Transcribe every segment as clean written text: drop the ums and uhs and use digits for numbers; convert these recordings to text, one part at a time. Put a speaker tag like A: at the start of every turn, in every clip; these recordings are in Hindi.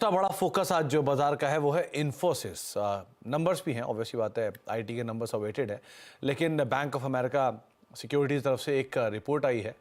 A: सबसे बड़ा फोकस आज जो बाजार का है वो है इन्फोसिस। नंबर्स भी हैं, ऑब्वियसली बात है, आईटी के नंबर्स अवेटेड है, लेकिन बैंक ऑफ अमेरिका सिक्योरिटीज़ तरफ से एक रिपोर्ट आई है।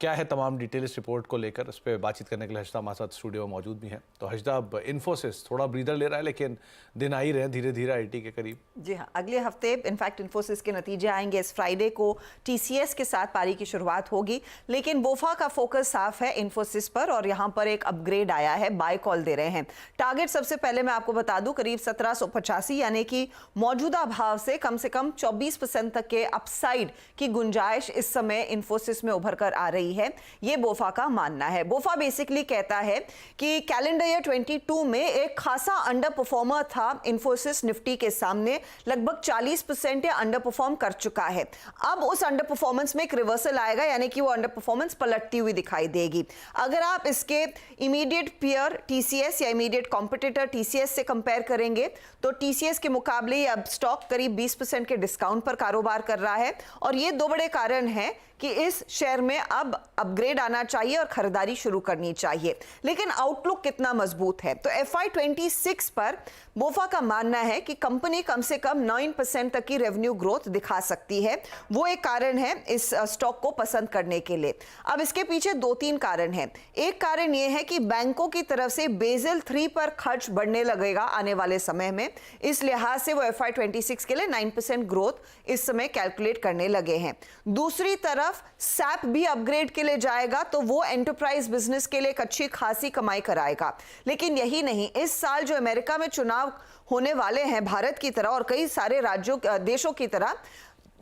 A: क्या है तमाम डिटेल इस रिपोर्ट को लेकर, इस पर बातचीत करने के लिए हर्षदा हमारे साथ स्टूडियो में मौजूद भी हैं। तो हर्षदा, अब इन्फोसिस थोड़ा ब्रीदर ले रहा है, लेकिन दिन आ ही रहे हैं धीरे धीरे आईटी के करीब।
B: जी हाँ, अगले हफ्ते इनफैक्ट इन्फोसिस के नतीजे आएंगे। इस फ्राइडे को टीसीएस के साथ पारी की शुरुआत होगी, लेकिन बोफा का फोकस साफ है इन्फोसिस पर और यहाँ पर एक अपग्रेड आया है, बाय कॉल दे रहे हैं। टारगेट सबसे पहले मैं आपको बता दूं करीब 1785, यानी कि मौजूदा भाव से कम 24% तक के अपसाइड की गुंजाइश इस समय इन्फोसिस में उभर कर आ रही है, ये बोफा का मानना है। बोफा बेसिकली कहता है कि कैलेंडर ईयर 22 में एक खासा अंडर परफॉर्मर था इन्फोसिस, निफ्टी के सामने लगभग 40% अंडर परफॉर्म कर चुका है। अब उस अंडर परफॉर्मेंस में एक रिवर्सल आएगा, यानी कि वो अंडर परफॉर्मेंस पलटती हुई दिखाई देगी। अगर आप इसके इमीडिएट पीयर टीसीएस या इमीडिएट कॉम्पिटिटर टीसीएस से कंपेयर करेंगे तो टीसीएस के मुकाबले अब स्टॉक करीब 20% के डिस्काउंट पर कारोबार कर रहा है, और ये दो बड़े कारण हैं कि इस शेयर में अब अपग्रेड आना चाहिए और खरीदारी शुरू करनी चाहिए। लेकिन आउटलुक कितना मजबूत है, तो FY26 पर बोफा का मानना है कि कंपनी कम से कम 9% तक की रेवेन्यू ग्रोथ दिखा सकती है। वो एक कारण है इस स्टॉक को पसंद करने के लिए। अब इसके पीछे 2-3 कारण हैं। एक कारण ये है कि बैंकों की तरफ से बेज़ल 3 पर खर्च बढ़ने लगेगा आने वाले समय में, इस लिहाज से वो FY26 के लिए 9% ग्रोथ इस समय कैलकुलेट करने लगे हैं। दूसरी तरफ सैप भी अपग्रेड के लिए जाएगा, तो वो एंटरप्राइज बिजनेस के लिए एक अच्छी खासी कमाई कराएगा। लेकिन यही नहीं, इस साल जो अमेरिका में चुनाव होने वाले हैं भारत की तरह और कई सारे राज्यों देशों की तरह,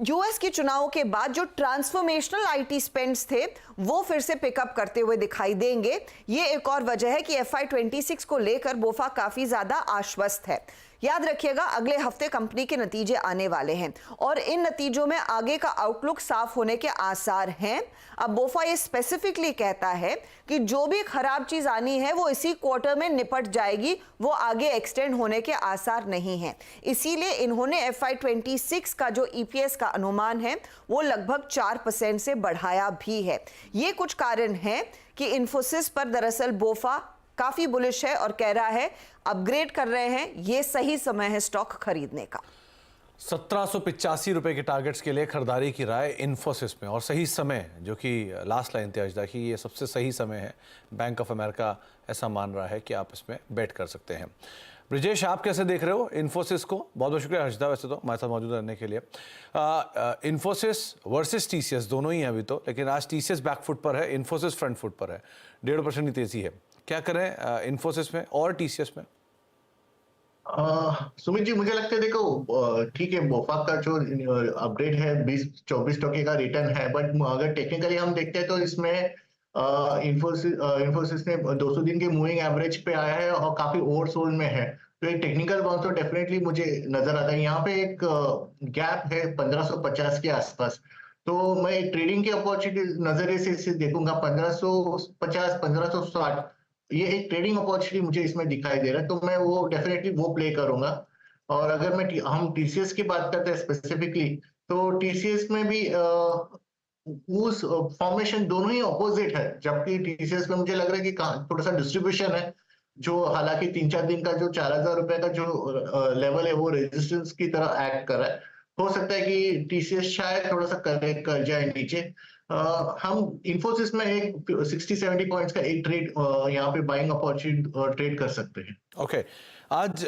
B: यूएस के चुनावों के बाद जो ट्रांसफॉर्मेशनल आईटी स्पेंड्स थे वो फिर से पिकअप करते हुए दिखाई देंगे। ये एक और वजह है कि FY26 को लेकर बोफा काफी ज्यादा आश्वस्त है। याद रखिएगा, अगले हफ्ते कंपनी के नतीजे आने वाले हैं और इन नतीजों में आगे का आउटलुक साफ होने के आसार हैं। अब बोफा ये स्पेसिफिकली कहता है कि जो भी खराब चीज आनी है वो इसी क्वार्टर में निपट जाएगी, वो आगे एक्सटेंड होने के आसार नहीं हैं। इसीलिए इन्होंने FY26 का जो EPS का अनुमान है वो लगभग 4% से बढ़ाया भी है। ये कुछ कारण हैं कि इन्फोसिस पर दरअसल बोफा काफी बुलिश है और कह रहा है अपग्रेड कर रहे हैं, ये सही समय है स्टॉक खरीदने का।
A: 1785 रुपए के टारगेट्स के लिए खरीदारी की राय इन्फोसिस में, और सही समय, जो कि लास्ट लाइन थी अजदा की, ये सबसे सही समय है। बैंक ऑफ अमेरिका ऐसा मान रहा है कि आप इसमें बेट कर सकते हैं। ब्रिजेश, आप कैसे देख रहे हो इन्फोसिस को? बहुत बहुत शुक्रिया हर्षदा वैसे तो हमारे साथ मौजूद रहने के लिए। इन्फोसिस वर्सेस टीसीएस दोनों ही हैं अभी तो, लेकिन आज टीसीएस बैकफुट पर है, इन्फोसिस फ्रंट फुट पर है। 1.5% की तेजी है। क्या करें इन्फोसिस में और टीसीएस में?
C: सुमित जी, मुझे लगता है देखो, ठीक है, बोफा का जो अपग्रेड है 20-24% का रिटर्न है, बट अगर टेक्निकली हम देखते हैं तो इसमें इन्फोसिस ने 200 दिन के मूविंग एवरेज पे आया है और काफी ओवरसोल्ड में है, तो एक टेक्निकल बाउंस तो डेफिनेटली मुझे नजर आता है। यहाँ पे एक गैप है 1550 के आसपास, तो मैं ट्रेडिंग की अपॉर्चुनिटी नजरिए से इसे देखूंगा। 1550 1560 ये एक ट्रेडिंग अपॉर्चुनिटी मुझे इसमें दिखाई दे रहा है, तो मैं वो डेफिनेटली वो प्ले करूंगा। और अगर हम टीसीएस की बात करते हैं स्पेसिफिकली, तो टीसीएस में भी उस फॉर्मेशन दोनों ही ऑपोजिट है, जबकि टीसीएस में मुझे लग रहा है कि थोड़ा सा डिस्ट्रीब्यूशन है, जो हालांकि 3-4 दिन का जो 4000 रुपए का जो लेवल है वो रेजिस्टेंस की तरह एक्ट कर रहा है। हो सकता है कि टीसीएस शायद थोड़ा सा करेक्ट कर जाए नीचे। हम इन्फोसिस में एक 60-70 पॉइंट्स का एक ट्रेड यहाँ पे बाइंग अपॉर्चुनिटी ट्रेड कर सकते हैं।
A: ओके, आज